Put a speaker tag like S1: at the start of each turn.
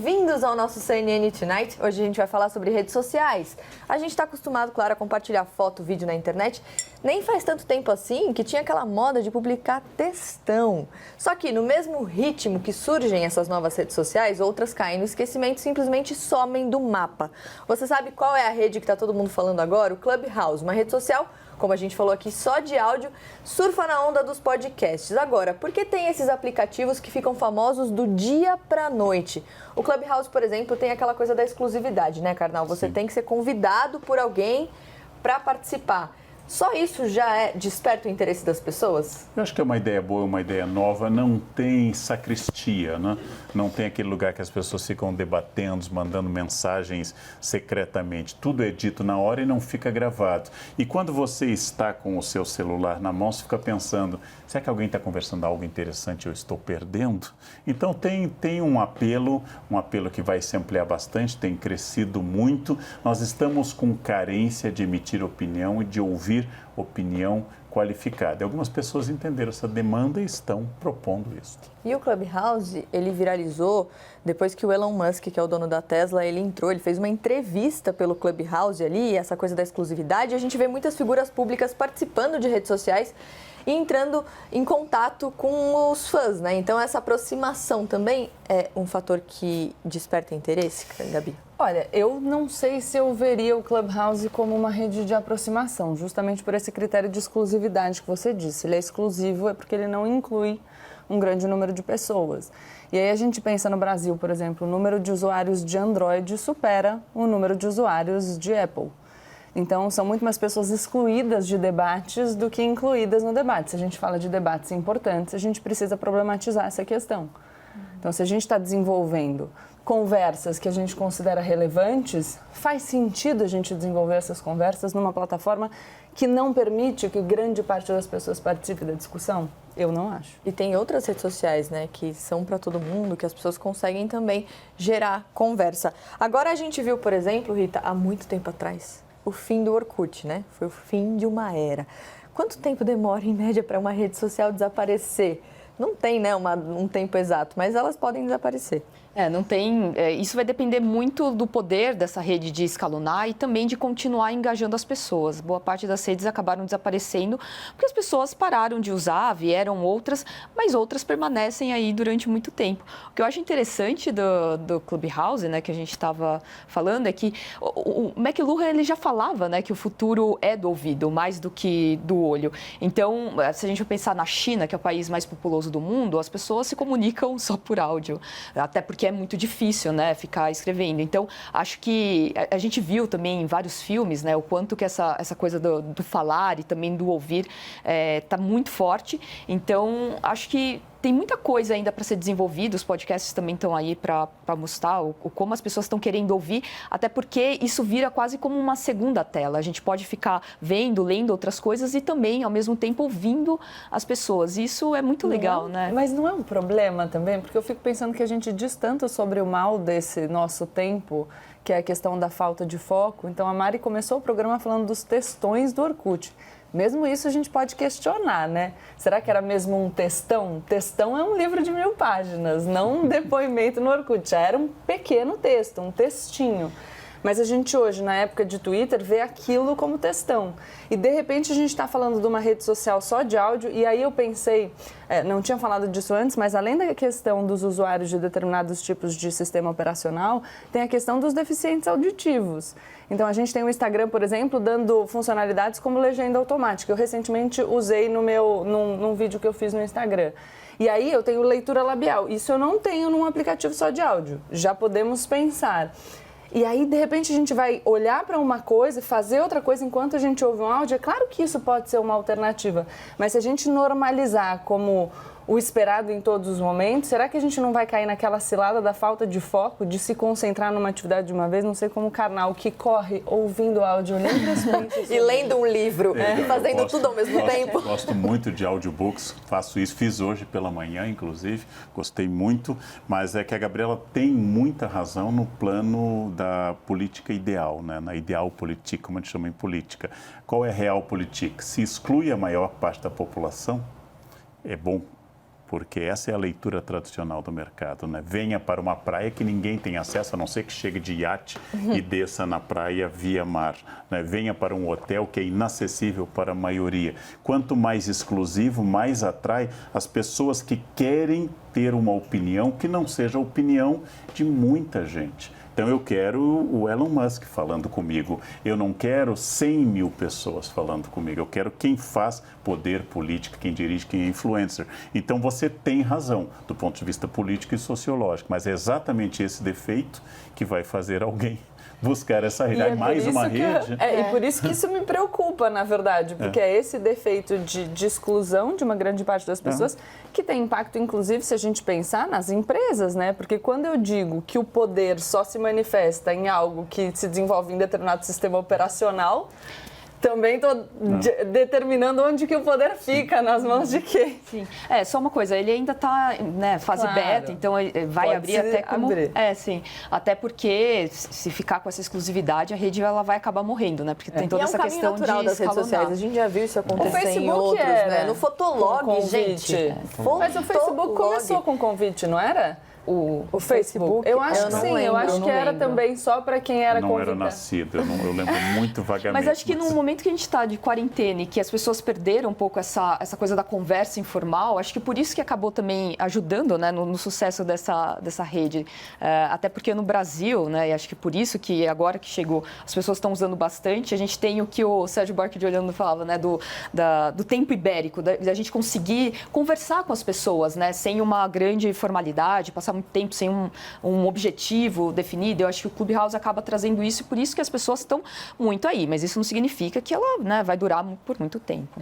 S1: Bem-vindos ao nosso CNN Tonight. Hoje a gente vai falar sobre redes sociais. A gente está acostumado, claro, a compartilhar foto, vídeo na internet. Nem faz tanto tempo assim que tinha aquela moda de publicar textão. Só que no mesmo ritmo que surgem essas novas redes sociais, outras caem no esquecimento e simplesmente somem do mapa. Você sabe qual é a rede que está todo mundo falando agora? O Clubhouse, uma rede social, como a gente falou aqui, só de áudio, surfa na onda dos podcasts. Agora, por que tem esses aplicativos que ficam famosos do dia para a noite? O Clubhouse, por exemplo, tem aquela coisa da exclusividade, né, Karnal? Você tem que ser convidado por alguém para participar. Só isso já desperta o interesse das pessoas?
S2: Eu acho que é uma ideia boa, uma ideia nova. Não tem sacristia, né? Não tem aquele lugar que as pessoas ficam debatendo, mandando mensagens secretamente. Tudo é dito na hora e não fica gravado. E quando você está com o seu celular na mão, você fica pensando, será que alguém está conversando algo interessante e eu estou perdendo? Então tem um apelo que vai se ampliar bastante, tem crescido muito. Nós estamos com carência de emitir opinião e de ouvir opinião qualificada. Algumas pessoas entenderam essa demanda e estão propondo isso.
S1: E o Clubhouse, ele viralizou depois que o Elon Musk, que é o dono da Tesla, ele fez uma entrevista pelo Clubhouse ali, essa coisa da exclusividade. A gente vê muitas figuras públicas participando de redes sociais e entrando em contato com os fãs, né? Então, essa aproximação também é um fator que desperta interesse, Gabi?
S3: Olha, eu não sei se eu veria o Clubhouse como uma rede de aproximação, justamente por esse critério de exclusividade que você disse. Ele é exclusivo é porque ele não inclui um grande número de pessoas. E aí a gente pensa no Brasil, por exemplo, o número de usuários de Android supera o número de usuários de Apple. Então, são muito mais pessoas excluídas de debates do que incluídas no debate. Se a gente fala de debates importantes, a gente precisa problematizar essa questão. Então, se a gente está desenvolvendo conversas que a gente considera relevantes, faz sentido a gente desenvolver essas conversas numa plataforma que não permite que grande parte das pessoas participe da discussão? Eu não acho.
S1: E tem outras redes sociais, né, que são para todo mundo, que as pessoas conseguem também gerar conversa. Agora a gente viu, por exemplo, Rita, há muito tempo atrás, o fim do Orkut, né? Foi o fim de uma era. Quanto tempo demora, em média, para uma rede social desaparecer? Não tem, né, um tempo exato, mas elas podem desaparecer.
S4: Não tem. Isso vai depender muito do poder dessa rede de escalonar e também de continuar engajando as pessoas. Boa parte das redes acabaram desaparecendo porque as pessoas pararam de usar, vieram outras, mas outras permanecem aí durante muito tempo. O que eu acho interessante do Clubhouse, né, que a gente estava falando, é que o McLuhan ele já falava, né, que o futuro é do ouvido, mais do que do olho. Então, se a gente pensar na China, que é o país mais populoso do mundo, as pessoas se comunicam só por áudio, até porque é muito difícil, né, ficar escrevendo. Então, acho que a gente viu também em vários filmes, né, o quanto que essa coisa do falar e também do ouvir está muito forte. Então, acho que tem muita coisa ainda para ser desenvolvida, os podcasts também estão aí para mostrar como as pessoas estão querendo ouvir, até porque isso vira quase como uma segunda tela. A gente pode ficar vendo, lendo outras coisas e também, ao mesmo tempo, ouvindo as pessoas. Isso é muito legal, né?
S3: Mas não é um problema também? Porque eu fico pensando que a gente diz tanto sobre o mal desse nosso tempo, que é a questão da falta de foco. Então, a Mari começou o programa falando dos textões do Orkut. Mesmo isso a gente pode questionar, né? Será que era mesmo um textão? Um textão é um livro de 1000 páginas, não um depoimento no Orkut. Já era um pequeno texto, um textinho. Mas a gente hoje, na época de Twitter, vê aquilo como textão. E, de repente, a gente está falando de uma rede social só de áudio. E aí eu pensei, não tinha falado disso antes, mas além da questão dos usuários de determinados tipos de sistema operacional, tem a questão dos deficientes auditivos. Então, a gente tem o Instagram, por exemplo, dando funcionalidades como legenda automática. Eu recentemente usei num vídeo que eu fiz no Instagram. E aí eu tenho leitura labial. Isso eu não tenho num aplicativo só de áudio. Já podemos pensar. E aí, de repente, a gente vai olhar para uma coisa e fazer outra coisa enquanto a gente ouve um áudio. É claro que isso pode ser uma alternativa, mas se a gente normalizar como o esperado em todos os momentos, será que a gente não vai cair naquela cilada da falta de foco, de se concentrar numa atividade de uma vez? Não sei como o Karnal, que corre ouvindo áudio, nem
S1: e lendo um livro, e fazendo tudo ao mesmo tempo.
S2: Gosto muito de audiobooks, faço isso, fiz hoje pela manhã, inclusive, gostei muito, mas é que a Gabriela tem muita razão no plano da política ideal, né? Na ideal política, como a gente chama em política. Qual é a real política? Se exclui a maior parte da população, é bom porque essa é a leitura tradicional do mercado, né? Venha para uma praia que ninguém tem acesso, a não ser que chegue de iate e desça na praia via mar, né? Venha para um hotel que é inacessível para a maioria. Quanto mais exclusivo, mais atrai as pessoas que querem ter uma opinião que não seja a opinião de muita gente. Então, eu quero o Elon Musk falando comigo. Eu não quero 100 mil pessoas falando comigo. Eu quero quem faz poder político, quem dirige, quem é influencer. Então, você tem razão do ponto de vista político e sociológico, mas é exatamente esse defeito que vai fazer alguém buscar essa rede.
S3: É
S2: mais uma rede.
S3: E por isso que isso me preocupa, na verdade, porque é esse defeito de exclusão de uma grande parte das pessoas que tem impacto, inclusive, se a gente pensar nas empresas, né? Porque quando eu digo que o poder só se manifesta em algo que se desenvolve em determinado sistema operacional, também estou determinando onde que o poder fica, nas mãos de quem.
S4: Sim. Só uma coisa, ele ainda está, né, fase beta, então ele vai
S3: Pode
S4: abrir até como...
S3: abrir.
S4: Sim. Até porque se ficar com essa exclusividade, a rede ela vai acabar morrendo, né? Porque tem toda essa questão de
S1: natural das redes
S4: escalonar.
S1: sociais. A gente já viu isso acontecer em
S3: Facebook
S1: outros,
S3: era
S1: né? No Fotolog,
S3: com
S1: gente.
S3: Mas o Facebook começou com convite, não era? O Facebook? Eu acho que sim, eu acho que era também só para quem era convidado.
S2: Eu não era nascido, eu lembro muito vagamente.
S4: Mas acho que no momento que a gente está de quarentena e que as pessoas perderam um pouco essa coisa da conversa informal, acho que por isso que acabou também ajudando, né, no sucesso dessa rede. Até porque no Brasil, né, e acho que por isso que agora que chegou, as pessoas estão usando bastante, a gente tem o que o Sérgio Buarque de Holanda falava, né, do tempo ibérico, da gente conseguir conversar com as pessoas, né, sem uma grande formalidade, passar muito tempo sem um objetivo definido. Eu acho que o Clubhouse acaba trazendo isso e por isso que as pessoas estão muito aí. Mas isso não significa que ela, né, vai durar por muito tempo.